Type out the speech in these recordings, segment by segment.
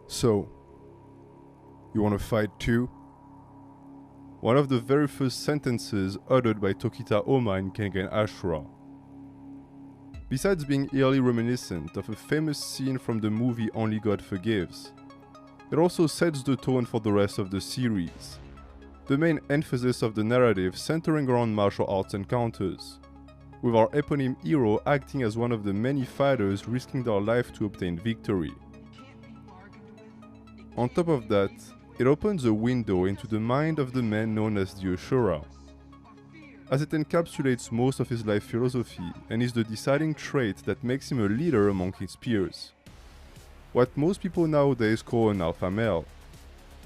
So, you want to fight too? One of the very first sentences uttered by Tokita Ohma in Kengen Ashura. Besides being eerily reminiscent of a famous scene from the movie Only God Forgives, it also sets the tone for the rest of the series, the main emphasis of the narrative centering around martial arts encounters, with our eponym hero acting as one of the many fighters risking their life to obtain victory. On top of that, it opens a window into the mind of the man known as the Ashura, as it encapsulates most of his life philosophy and is the deciding trait that makes him a leader among his peers. What most people nowadays call an alpha male,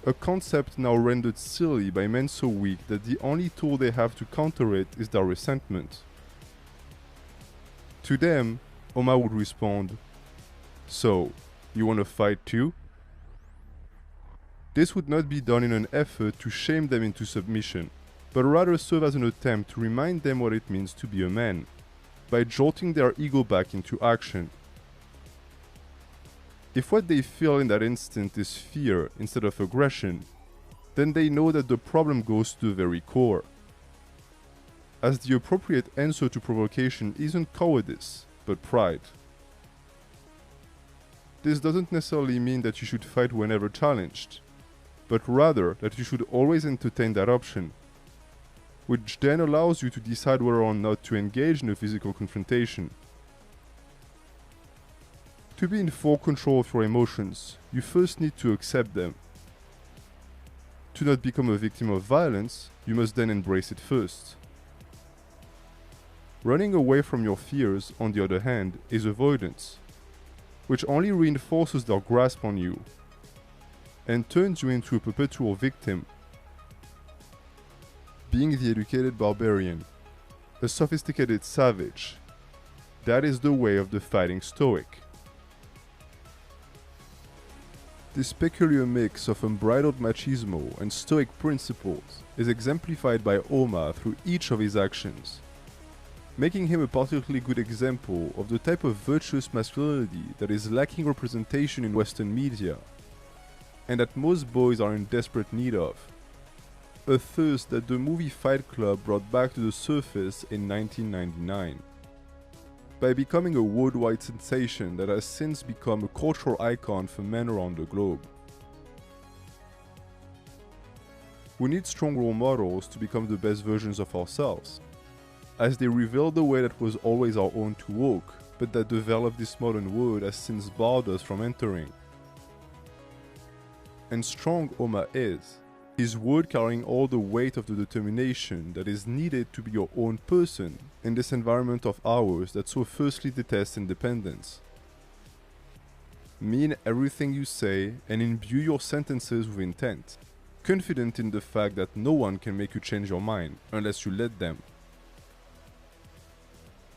a concept now rendered silly by men so weak that the only tool they have to counter it is their resentment. To them, Ohma would respond, "So, you wanna fight too?" This would not be done in an effort to shame them into submission, but rather serve as an attempt to remind them what it means to be a man, by jolting their ego back into action. If what they feel in that instant is fear instead of aggression, then they know that the problem goes to the very core, as the appropriate answer to provocation isn't cowardice, but pride. This doesn't necessarily mean that you should fight whenever challenged, but rather that you should always entertain that option, which then allows you to decide whether or not to engage in a physical confrontation. To be in full control of your emotions, you first need to accept them. To not become a victim of violence, you must then embrace it first. Running away from your fears, on the other hand, is avoidance, which only reinforces their grasp on you and turns you into a perpetual victim. Being the educated barbarian, a sophisticated savage, that is the way of the fighting Stoic. This peculiar mix of unbridled machismo and Stoic principles is exemplified by Ohma through each of his actions, making him a particularly good example of the type of virtuous masculinity that is lacking representation in Western media, and that most boys are in desperate need of. A thirst that the movie Fight Club brought back to the surface in 1999. By becoming a worldwide sensation that has since become a cultural icon for men around the globe. We need strong role models to become the best versions of ourselves, as they reveal the way that was always our own to walk, but that developed this modern world has since barred us from entering. And strong Ohma is, his word carrying all the weight of the determination that is needed to be your own person in this environment of ours that so fiercely detests independence. Mean everything you say and imbue your sentences with intent, confident in the fact that no one can make you change your mind unless you let them.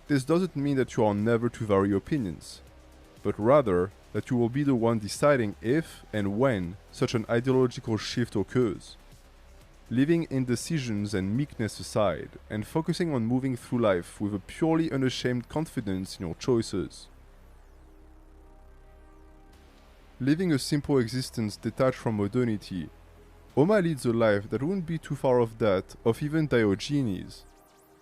This doesn't mean that you are never to vary opinions, but rather that you will be the one deciding if and when such an ideological shift occurs, leaving indecisions and meekness aside and focusing on moving through life with a purely unashamed confidence in your choices. Living a simple existence detached from modernity, Ohma leads a life that wouldn't be too far off that of even Diogenes,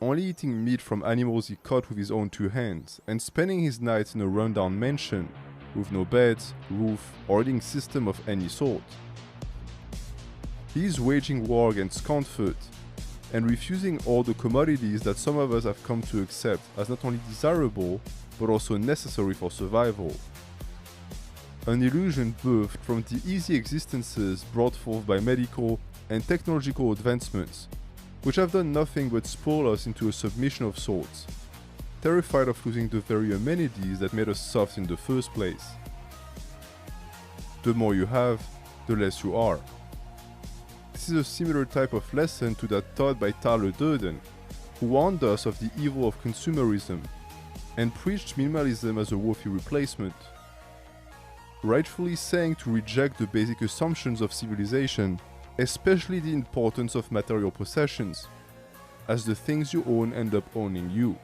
only eating meat from animals he caught with his own two hands and spending his nights in a rundown mansion with no beds, roof, or heating system of any sort. He is waging war against comfort and refusing all the commodities that some of us have come to accept as not only desirable but also necessary for survival. An illusion birthed from the easy existences brought forth by medical and technological advancements, which have done nothing but spoil us into a submission of sorts, terrified of losing the very amenities that made us soft in the first place. The more you have, the less you are. This is a similar type of lesson to that taught by Tyler Durden, who warned us of the evil of consumerism and preached minimalism as a worthy replacement, rightfully saying to reject the basic assumptions of civilization, especially the importance of material possessions, as the things you own end up owning you.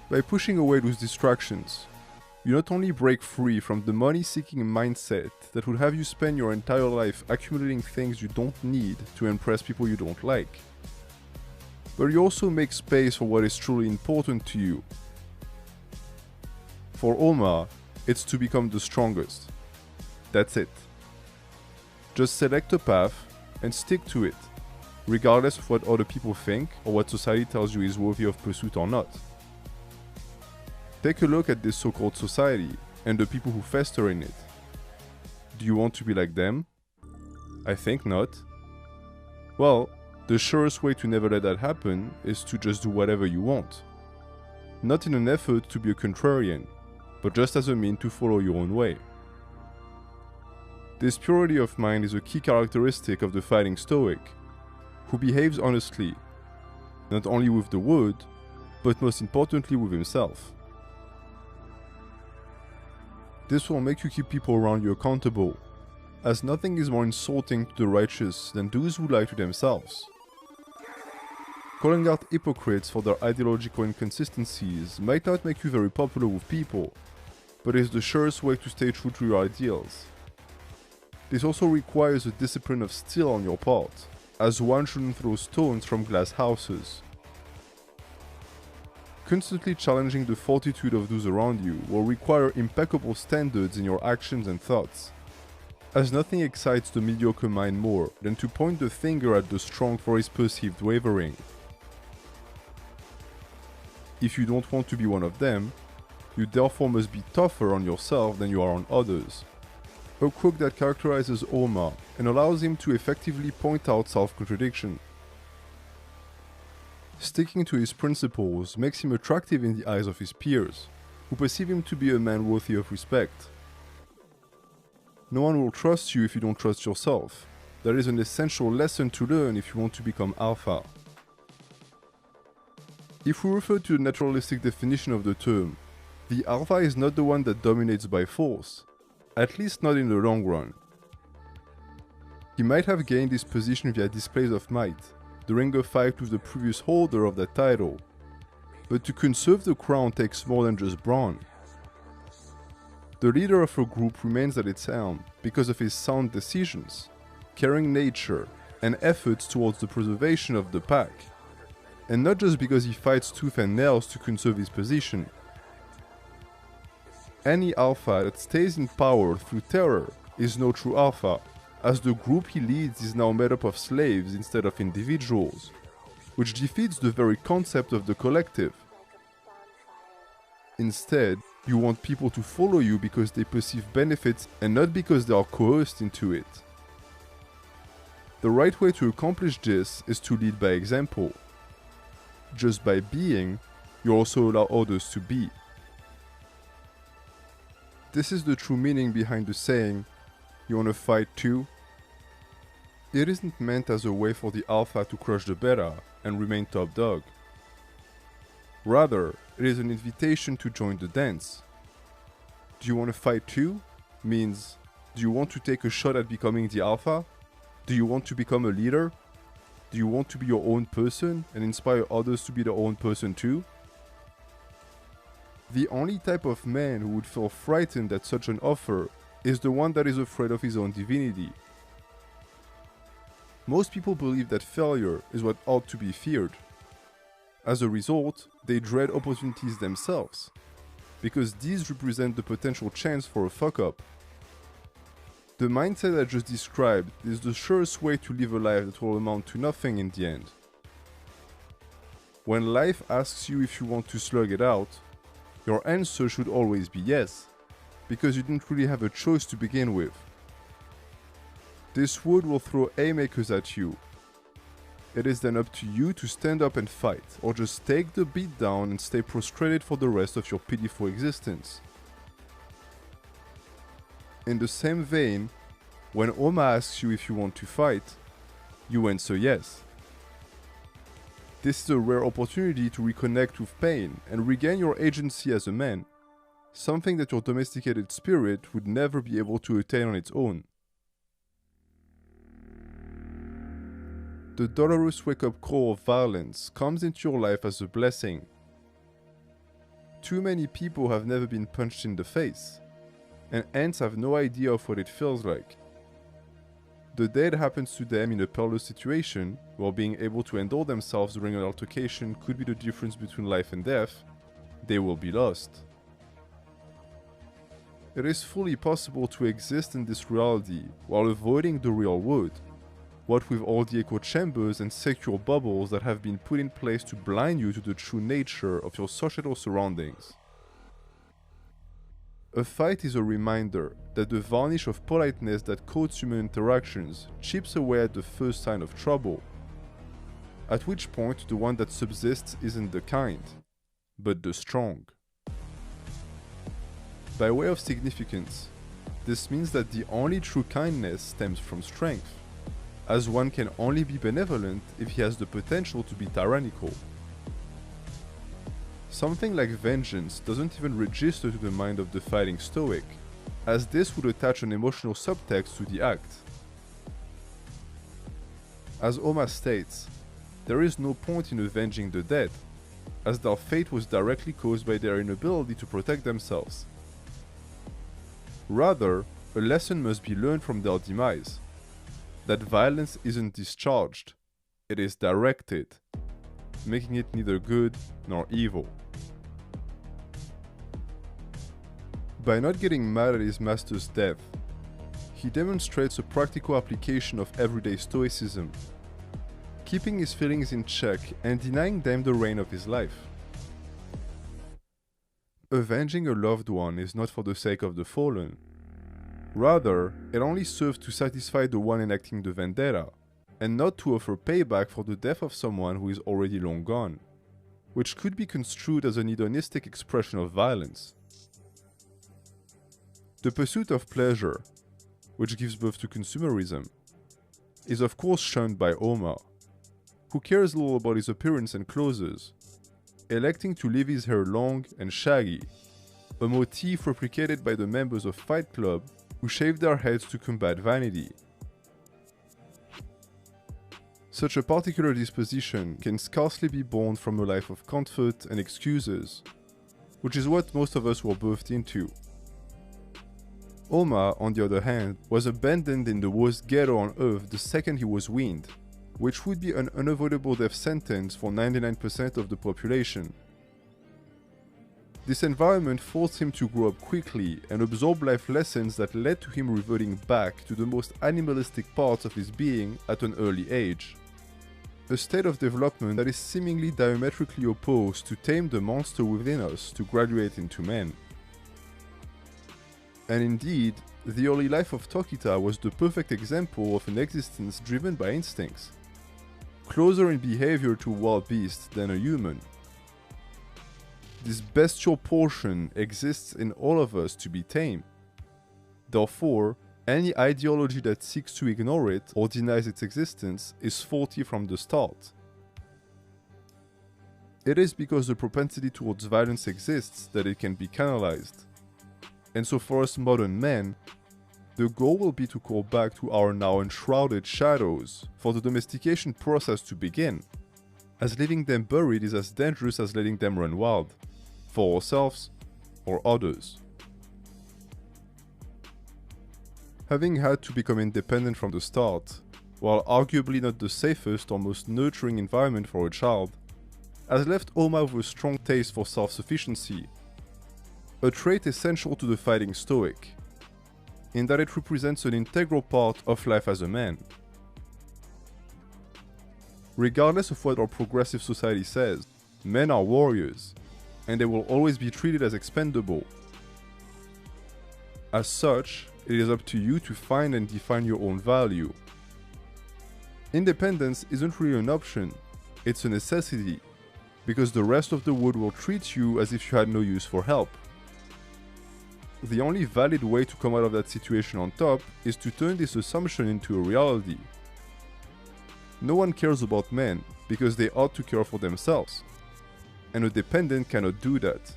By pushing away those distractions, You not only break free from the money-seeking mindset that would have you spend your entire life accumulating things you don't need to impress people you don't like, but you also make space for what is truly important to you. For Ohma, it's to become the strongest. That's it. Just select a path and stick to it, regardless of what other people think or what society tells you is worthy of pursuit or not. Take a look at this so-called society and the people who fester in it. Do you want to be like them? I think not. Well, the surest way to never let that happen is to just do whatever you want. Not in an effort to be a contrarian, but just as a means to follow your own way. This purity of mind is a key characteristic of the fighting Stoic, who behaves honestly, not only with the world, but most importantly with himself. This will make you keep people around you accountable, as nothing is more insulting to the righteous than those who lie to themselves. Calling out hypocrites for their ideological inconsistencies might not make you very popular with people, but is the surest way to stay true to your ideals. This also requires a discipline of steel on your part, as one shouldn't throw stones from glass houses. Constantly challenging the fortitude of those around you will require impeccable standards in your actions and thoughts, as nothing excites the mediocre mind more than to point the finger at the strong for his perceived wavering. If you don't want to be one of them, you therefore must be tougher on yourself than you are on others. A quirk that characterizes Ohma and allows him to effectively point out self-contradiction. Sticking to his principles makes him attractive in the eyes of his peers, who perceive him to be a man worthy of respect. No one will trust you if you don't trust yourself. That is an essential lesson to learn if you want to become alpha. If we refer to the naturalistic definition of the term, the alpha is not the one that dominates by force, at least not in the long run. He might have gained this position via displays of might, during a fight with the previous holder of that title, but to conserve the crown takes more than just brawn. The leader of a group remains at its helm because of his sound decisions, caring nature, and efforts towards the preservation of the pack, and not just because he fights tooth and nails to conserve his position. Any alpha that stays in power through terror is no true alpha, as the group he leads is now made up of slaves instead of individuals, which defeats the very concept of the collective. Instead, you want people to follow you because they perceive benefits and not because they are coerced into it. The right way to accomplish this is to lead by example. Just by being, you also allow others to be. This is the true meaning behind the saying, "You wanna fight too?" It isn't meant as a way for the alpha to crush the beta and remain top dog. Rather, it is an invitation to join the dance. "Do you wanna fight too?" means, do you want to take a shot at becoming the alpha? Do you want to become a leader? Do you want to be your own person and inspire others to be their own person too? The only type of man who would feel frightened at such an offer is the one that is afraid of his own divinity. Most people believe that failure is what ought to be feared. As a result, they dread opportunities themselves, because these represent the potential chance for a fuck-up. The mindset I just described is the surest way to live a life that will amount to nothing in the end. When life asks you if you want to slug it out, your answer should always be yes, because you didn't really have a choice to begin with. This word will throw haymakers at you. It is then up to you to stand up and fight, or just take the beat down and stay prostrated for the rest of your pitiful existence. In the same vein, when Ohma asks you if you want to fight, you answer yes. This is a rare opportunity to reconnect with pain and regain your agency as a man, something that your domesticated spirit would never be able to attain on its own. The dolorous wake-up call of violence comes into your life as a blessing. Too many people have never been punched in the face, and hence have no idea of what it feels like. The dead happens to them in a perilous situation, while being able to handle themselves during an altercation could be the difference between life and death. They will be lost. It is fully possible to exist in this reality while avoiding the real world, what with all the echo chambers and secure bubbles that have been put in place to blind you to the true nature of your societal surroundings. A fight is a reminder that the varnish of politeness that coats human interactions chips away at the first sign of trouble, at which point the one that subsists isn't the kind, but the strong. By way of significance, this means that the only true kindness stems from strength, as one can only be benevolent if he has the potential to be tyrannical. Something like vengeance doesn't even register to the mind of the fighting Stoic, as this would attach an emotional subtext to the act. As Ohma states, there is no point in avenging the dead, as their fate was directly caused by their inability to protect themselves. Rather, a lesson must be learned from their demise, that violence isn't discharged, it is directed, making it neither good nor evil. By not getting mad at his master's death, he demonstrates a practical application of everyday Stoicism, keeping his feelings in check and denying them the reign of his life. Avenging a loved one is not for the sake of the fallen. Rather, it only serves to satisfy the one enacting the vendetta, and not to offer payback for the death of someone who is already long gone, which could be construed as an hedonistic expression of violence. The pursuit of pleasure, which gives birth to consumerism, is of course shunned by Ohma, who cares little about his appearance and clothes, electing to leave his hair long and shaggy, a motif replicated by the members of Fight Club who shave their heads to combat vanity. Such a particular disposition can scarcely be born from a life of comfort and excuses, which is what most of us were birthed into. Ohma, on the other hand, was abandoned in the worst ghetto on earth the second he was weaned, which would be an unavoidable death sentence for 99% of the population. This environment forced him to grow up quickly and absorb life lessons that led to him reverting back to the most animalistic parts of his being at an early age. A state of development that is seemingly diametrically opposed to tame the monster within us to graduate into men. And indeed, the early life of Tokita was the perfect example of an existence driven by instincts, closer in behavior to a wild beast than a human. This bestial portion exists in all of us to be tame. Therefore, any ideology that seeks to ignore it or denies its existence is faulty from the start. It is because the propensity towards violence exists that it can be canalized. And so for us modern men, the goal will be to call back to our now enshrouded shadows for the domestication process to begin, as leaving them buried is as dangerous as letting them run wild, for ourselves or others. Having had to become independent from the start, while arguably not the safest or most nurturing environment for a child, has left Ohma with a strong taste for self-sufficiency, a trait essential to the fighting Stoic, in that it represents an integral part of life as a man. Regardless of what our progressive society says, men are warriors, and they will always be treated as expendable. As such, it is up to you to find and define your own value. Independence isn't really an option, it's a necessity, because the rest of the world will treat you as if you had no use for help. The only valid way to come out of that situation on top is to turn this assumption into a reality. No one cares about men because they ought to care for themselves, and a dependent cannot do that.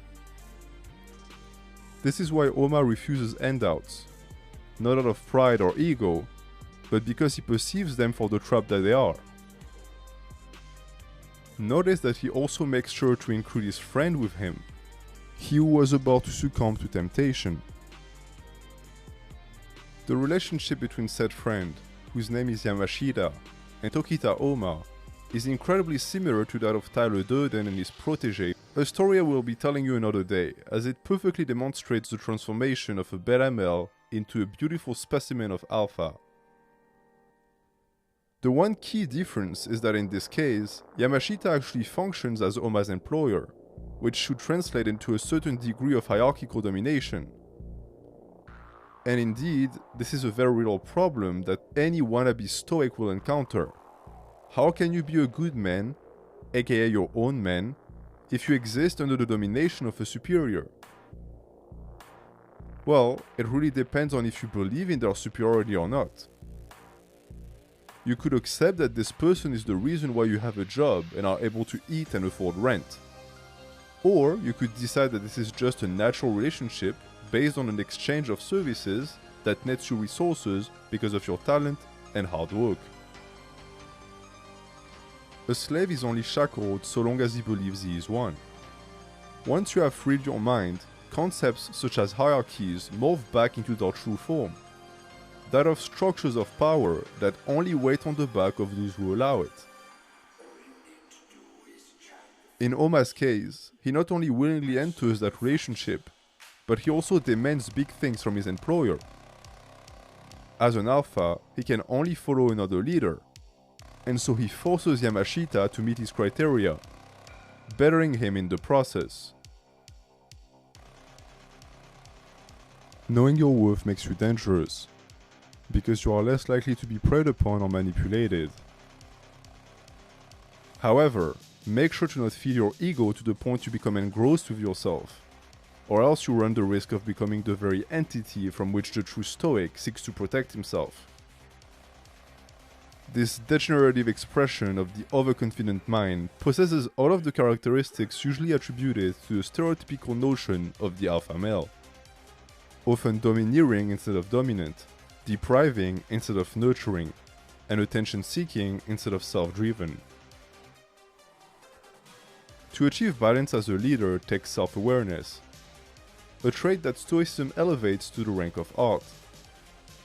This is why Ohma refuses handouts, not out of pride or ego, but because he perceives them for the trap that they are. Notice that he also makes sure to include his friend with him, he who was about to succumb to temptation. The relationship between said friend, whose name is Yamashita, and Tokita Ohma is incredibly similar to that of Tyler Durden and his protege, a story I will be telling you another day, as it perfectly demonstrates the transformation of a beta male into a beautiful specimen of alpha. The one key difference is that in this case, Yamashita actually functions as Ohma's employer, which should translate into a certain degree of hierarchical domination. And indeed, this is a very real problem that any wannabe Stoic will encounter. How can you be a good man, aka your own man, if you exist under the domination of a superior? Well, it really depends on if you believe in their superiority or not. You could accept that this person is the reason why you have a job and are able to eat and afford rent. Or you could decide that this is just a natural relationship based on an exchange of services that nets you resources because of your talent and hard work. A slave is only shackled so long as he believes he is one. Once you have freed your mind, concepts such as hierarchies morph back into their true form, that of structures of power that only wait on the back of those who allow it. In Ohma's case, he not only willingly enters that relationship, but he also demands big things from his employer. As an alpha, he can only follow another leader, and so he forces Yamashita to meet his criteria, bettering him in the process. Knowing your worth makes you dangerous, because you are less likely to be preyed upon or manipulated. However, make sure to not feed your ego to the point you become engrossed with yourself, or else you run the risk of becoming the very entity from which the true Stoic seeks to protect himself. This degenerative expression of the overconfident mind possesses all of the characteristics usually attributed to the stereotypical notion of the alpha male. Often domineering instead of dominant, depriving instead of nurturing, and attention-seeking instead of self-driven. To achieve balance as a leader takes self-awareness, a trait that Stoicism elevates to the rank of art.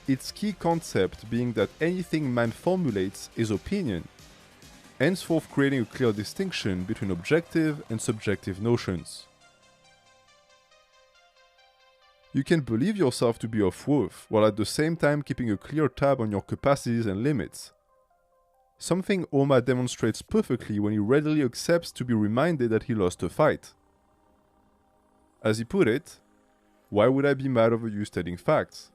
Its key concept being that anything man formulates is opinion, henceforth creating a clear distinction between objective and subjective notions. You can believe yourself to be of worth, while at the same time keeping a clear tab on your capacities and limits. Something Ohma demonstrates perfectly when he readily accepts to be reminded that he lost a fight. As he put it, "Why would I be mad over you stating facts?"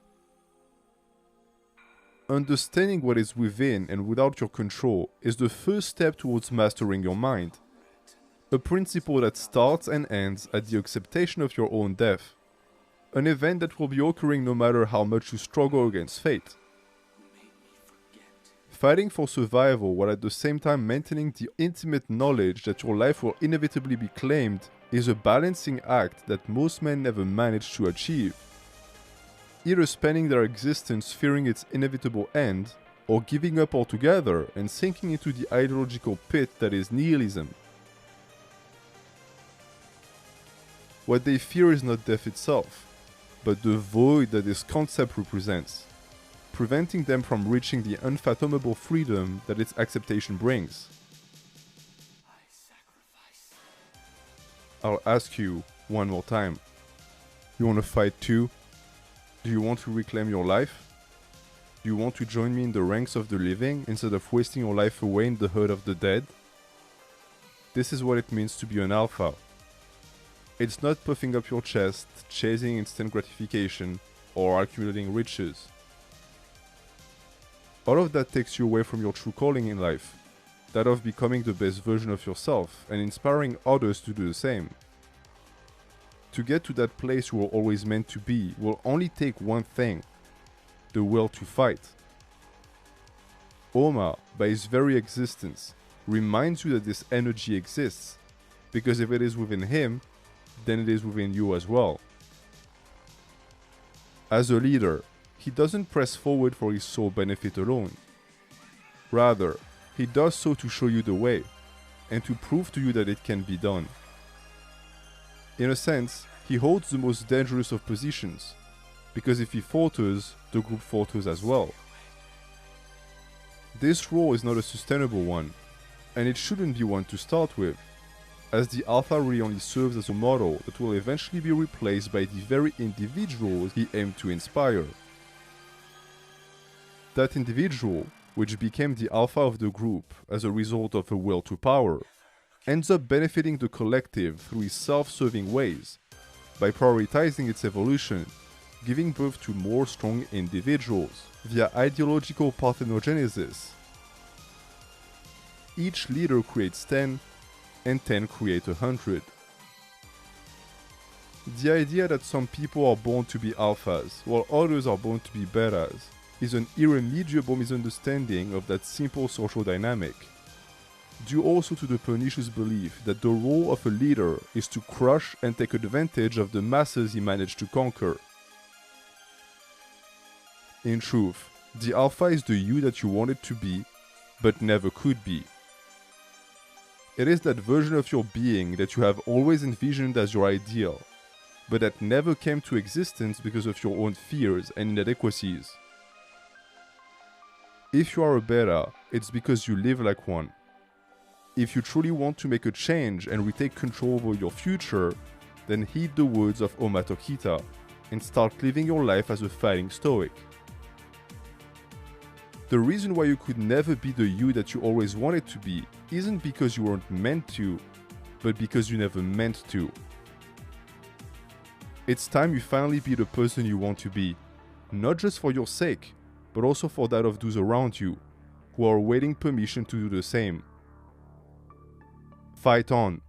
Understanding what is within and without your control is the first step towards mastering your mind, a principle that starts and ends at the acceptation of your own death, an event that will be occurring no matter how much you struggle against fate. Fighting for survival while at the same time maintaining the intimate knowledge that your life will inevitably be claimed is a balancing act that most men never manage to achieve. Either spending their existence fearing its inevitable end, or giving up altogether and sinking into the ideological pit that is nihilism. What they fear is not death itself, but the void that this concept represents, preventing them from reaching the unfathomable freedom that its acceptation brings. I'll ask you one more time. You want to fight too? Do you want to reclaim your life? Do you want to join me in the ranks of the living instead of wasting your life away in the herd of the dead? This is what it means to be an alpha. It's not puffing up your chest, chasing instant gratification, or accumulating riches. All of that takes you away from your true calling in life, that of becoming the best version of yourself and inspiring others to do the same. To get to that place you were always meant to be will only take one thing: the will to fight. Ohma, by his very existence, reminds you that this energy exists, because if it is within him, then it is within you as well. As a leader, he doesn't press forward for his sole benefit alone. Rather, he does so to show you the way, and to prove to you that it can be done. In a sense, he holds the most dangerous of positions, because if he falters, the group falters as well. This role is not a sustainable one, and it shouldn't be one to start with, as the alpha really only serves as a model that will eventually be replaced by the very individuals he aimed to inspire. That individual, which became the alpha of the group as a result of a will to power, ends up benefiting the collective through his self-serving ways, by prioritizing its evolution, giving birth to more strong individuals via ideological parthenogenesis. Each leader creates 10, and 10 create 100. The idea that some people are born to be alphas, while others are born to be betas, is an irremediable misunderstanding of that simple social dynamic, due also to the pernicious belief that the role of a leader is to crush and take advantage of the masses he managed to conquer. In truth, the alpha is the you that you wanted to be, but never could be. It is that version of your being that you have always envisioned as your ideal, but that never came to existence because of your own fears and inadequacies. If you are a beta, it's because you live like one. If you truly want to make a change and retake control over your future, then heed the words of Ohma Tokita and start living your life as a fighting Stoic. The reason why you could never be the you that you always wanted to be isn't because you weren't meant to, but because you never meant to. It's time you finally be the person you want to be, not just for your sake, but also for that of those around you, who are waiting permission to do the same. Fight on.